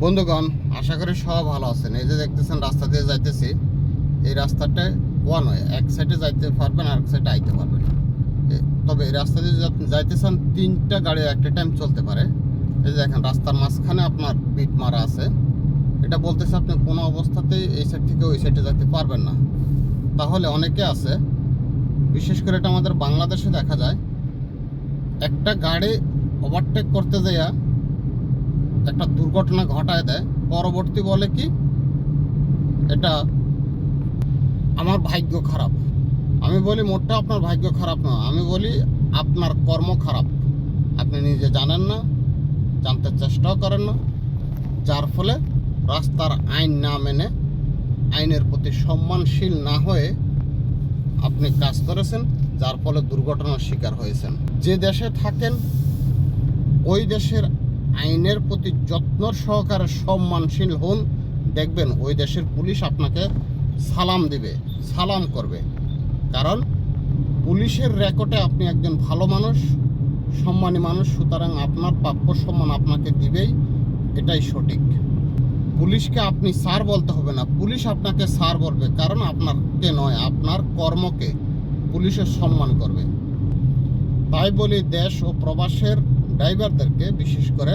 বন্ধুগণ, আশা করি সব ভালো আছেন। এই যে দেখতেছেন রাস্তা দিয়ে যাইতেছি, এই রাস্তাটা ওয়ান ওয়ে, এক সাইডে যাইতে পারবেন আর এক সাইডে আইতে পারবেন। তবে এই রাস্তা দিয়ে যাইতেছেন তিনটা গাড়ি একটা টাইম চলতে পারে। এই যে দেখেন রাস্তার মাঝখানে আপনার বিট মারা আছে, এটা বলতেছে আপনি কোনো অবস্থাতেই এই সাইড থেকে ওই সাইডে যাইতে পারবেন না। তাহলে অনেকে আছে, বিশেষ করে এটা আমাদের বাংলাদেশে দেখা যায়, একটা গাড়ি ওভারটেক করতে যাইয়া একটা দুর্ঘটনা ঘটায় দেয়, পরবর্তী বলে কি এটা আমার ভাগ্য খারাপ। আমি বলি মোটটা আপনার ভাগ্য খারাপ না, আমি বলি আপনার কর্ম খারাপ। আপনি নিজে জানেন না, জানতে চেষ্টাও করেন না, যার ফলে রাস্তার আইন না মেনে, আইনের প্রতি সম্মানশীল না হয়ে আপনি কাজ করেছেন, যার ফলে দুর্ঘটনার শিকার হয়েছেন। যে দেশে থাকেন ওই দেশের আইনের প্রতি যত্ন সহকারে সম্মানশীল হন, দেখবেন ওই দেশের পুলিশ আপনাকে সালাম দিবে, সালাম করবে। কারণ পুলিশের রেকর্ডে আপনি একজন ভালো মানুষ, সম্মানী মানুষ, সুতরাং আপনার প্রাপ্য সম্মান আপনাকে দিবেই, এটাই সঠিক। পুলিশকে আপনি স্যার বলতে হবে না, পুলিশ আপনাকে স্যার বলবে, কারণ আপনাকে নয়, আপনার কর্মকে পুলিশের সম্মান করবে। তাই বলি দেশ ও প্রবাসের ড্রাইভারদেরকে বিশেষ করে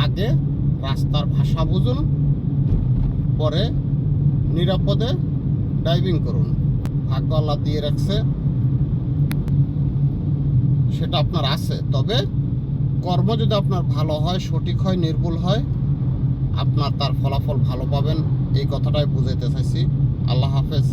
আগে রাস্তার ভাষা বুঝুন, পরে নিরাপদে ড্রাইভিং করুন। ভাগ্য আল্লাহ দিয়ে রাখছে, সেটা আপনার আছে। তবে কর্ম যদি আপনার ভালো হয়, সঠিক হয়, নির্ভুল হয়, আপনার তার ফলাফল ভালো পাবেন। এই কথাটাই বুঝাইতে চাইছি। আল্লাহ হাফেজ।